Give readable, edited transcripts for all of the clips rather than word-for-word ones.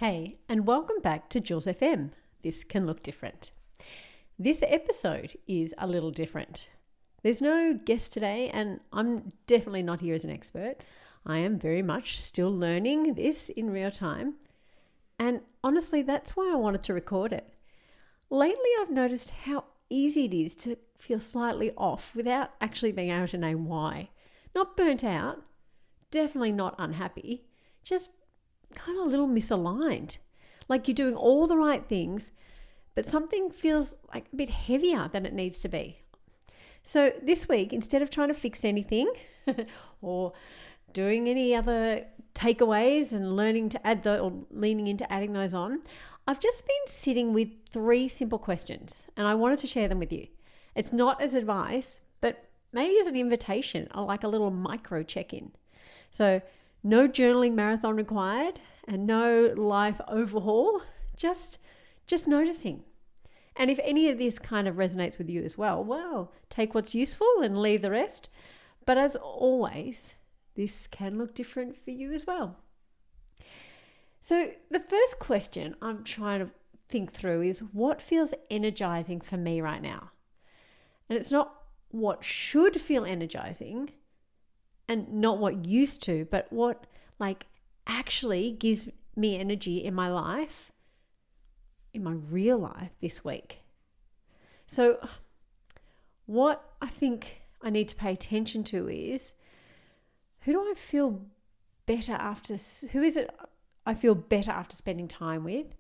Hey, and welcome back to Jules FM. This can look different. This episode is a little different. There's no guest today, and I'm definitely not here as an expert. I am very much still learning this in real time. And honestly, that's why I wanted to record it. Lately, I've noticed how easy it is to feel slightly off without actually being able to name why. Not burnt out, definitely not unhappy, just kind of a little misaligned. Like you're doing all the right things, but something feels like a bit heavier than it needs to be. So this week, instead of trying to fix anything or doing any other takeaways and learning to add or leaning into adding those on, I've just been sitting with 3 simple questions and I wanted to share them with you. It's not as advice, but maybe as an invitation, or like a little micro check-in. So no journaling marathon required and no life overhaul, just noticing. And if any of this kind of resonates with you as well, take what's useful and leave the rest. But as always, this can look different for you as well. So the first question I'm trying to think through is what feels energizing for me right now? And it's not what should feel energizing and not what used to, but what actually gives me energy in my life, in my real life this week. So what I think I need to pay attention to is who is it I feel better after spending time with,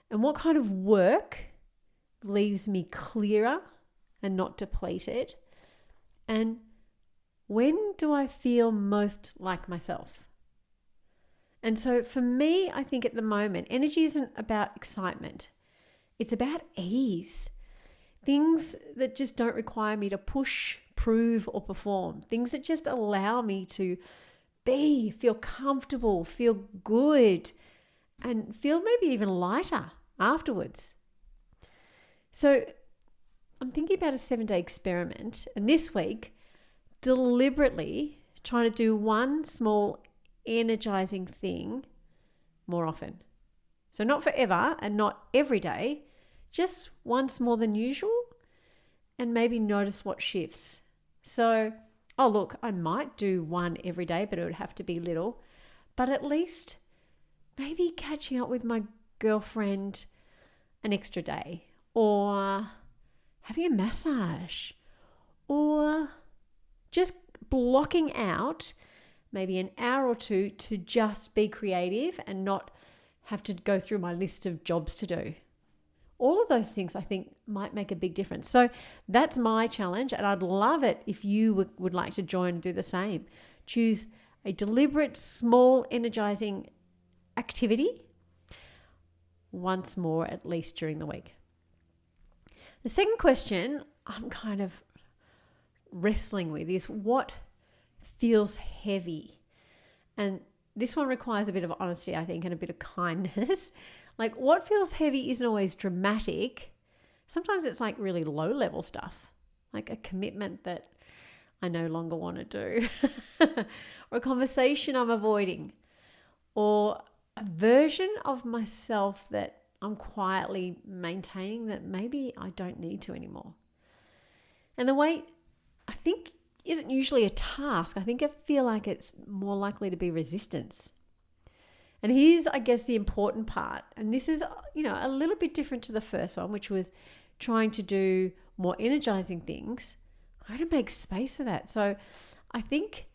and what kind of work leaves me clearer and not depleted, and when do I feel most like myself? And so for me, I think at the moment, energy isn't about excitement. It's about ease. Things that just don't require me to push, prove, or perform. Things that just allow me to feel comfortable, feel good, and feel maybe even lighter afterwards. So I'm thinking about a 7-day experiment. And this week, deliberately trying to do one small energizing thing more often. So not forever and not every day, just once more than usual, and maybe notice what shifts. So, I might do one every day, but it would have to be little. But at least maybe catching up with my girlfriend an extra day, or having a massage, or just blocking out maybe an hour or two to just be creative and not have to go through my list of jobs to do. All of those things I think might make a big difference. So that's my challenge, and I'd love it if you would like to join and do the same. Choose a deliberate, small, energizing activity once more, at least during the week. The second question I'm kind of wrestling with is what feels heavy. And this one requires a bit of honesty, I think, and a bit of kindness. Like what feels heavy isn't always dramatic. Sometimes it's like really low level stuff, like a commitment that I no longer want to do, or a conversation I'm avoiding, or a version of myself that I'm quietly maintaining that maybe I don't need to anymore. And the weight, I think, isn't usually a task. I feel like it's more likely to be resistance. And here's, I guess, the important part. And this is, a little bit different to the first one, which was trying to do more energizing things. I got to make space for that. So I think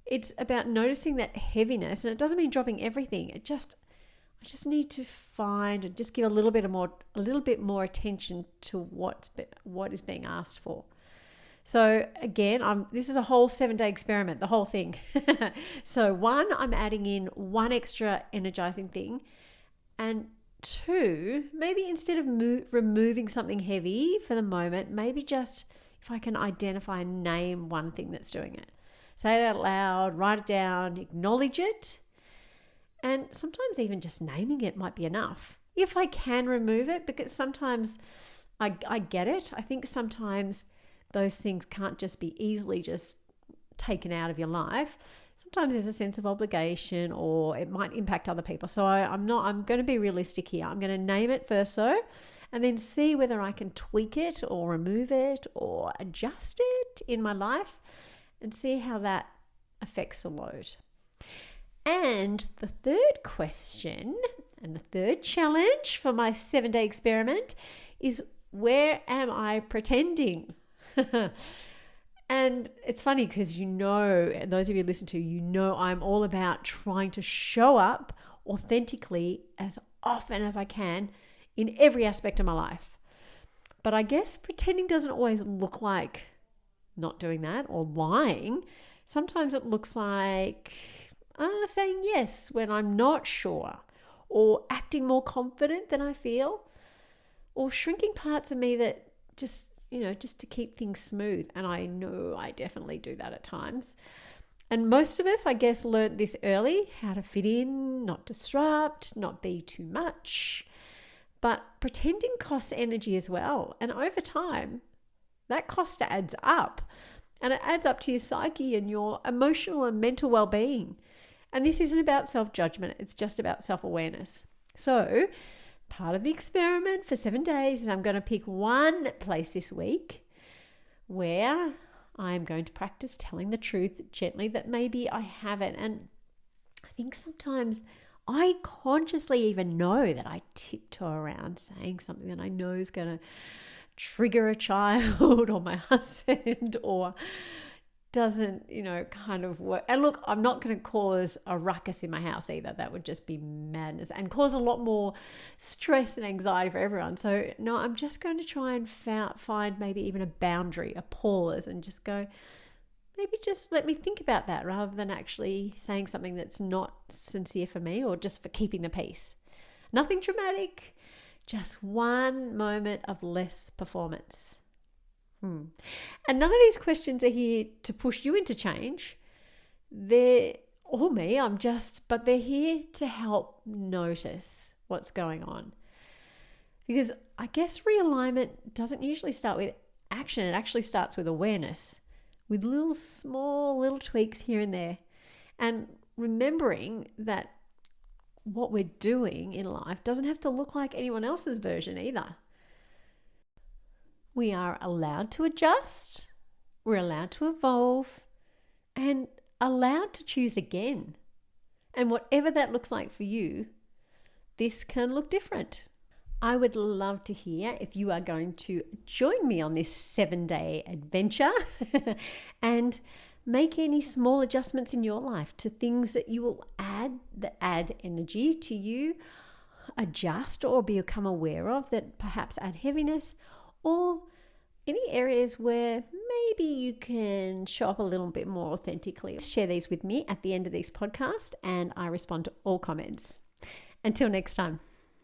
it's about noticing that heaviness, and it doesn't mean dropping everything. I just need to find and just give a little bit more attention to what is being asked for. So again, this is a whole 7-day experiment, the whole thing. So 1, I'm adding in one extra energizing thing, and 2, maybe instead of removing something heavy for the moment, maybe just if I can identify and name one thing that's doing it. Say it out loud, write it down, acknowledge it, and sometimes even just naming it might be enough. If I can remove it, because sometimes I get it. I think sometimes those things can't just be easily just taken out of your life. sometimes there's a sense of obligation, or it might impact other people. So I'm going to be realistic here. I'm going to name it first, and then see whether I can tweak it or remove it or adjust it in my life, and see how that affects the load. And the third question and the third challenge for my 7-day experiment is, where am I pretending? And it's funny because those of you who listen to, I'm all about trying to show up authentically as often as I can in every aspect of my life. But I guess pretending doesn't always look like not doing that or lying. Sometimes it looks like saying yes when I'm not sure, or acting more confident than I feel, or shrinking parts of me that just to keep things smooth. And I know I definitely do that at times. And most of us, I guess, learned this early, how to fit in, not disrupt, not be too much. But pretending costs energy as well. And over time, that cost adds up. And it adds up to your psyche and your emotional and mental well-being. And this isn't about self-judgment. It's just about self-awareness. So part of the experiment for 7 days is I'm going to pick one place this week where I'm going to practice telling the truth gently that maybe I haven't. And I think sometimes I consciously even know that I tiptoe around saying something that I know is going to trigger a child or my husband, or doesn't, kind of work. And look, I'm not going to cause a ruckus in my house either. That would just be madness and cause a lot more stress and anxiety for everyone. So no, I'm just going to try and find maybe even a boundary, a pause, and just go, maybe just let me think about that, rather than actually saying something that's not sincere for me or just for keeping the peace. Nothing dramatic, just one moment of less performance. And none of these questions are here to push you into change. But they're here to help notice what's going on. Because I guess realignment doesn't usually start with action. It actually starts with awareness, with little tweaks here and there. And remembering that what we're doing in life doesn't have to look like anyone else's version either. We are allowed to adjust, we're allowed to evolve, and allowed to choose again. And whatever that looks like for you, this can look different. I would love to hear if you are going to join me on this 7-day adventure and make any small adjustments in your life to things that you will add energy to you, adjust or become aware of that perhaps add heaviness, or any areas where maybe you can show up a little bit more authentically. Share these with me at the end of this podcast, and I respond to all comments. Until next time.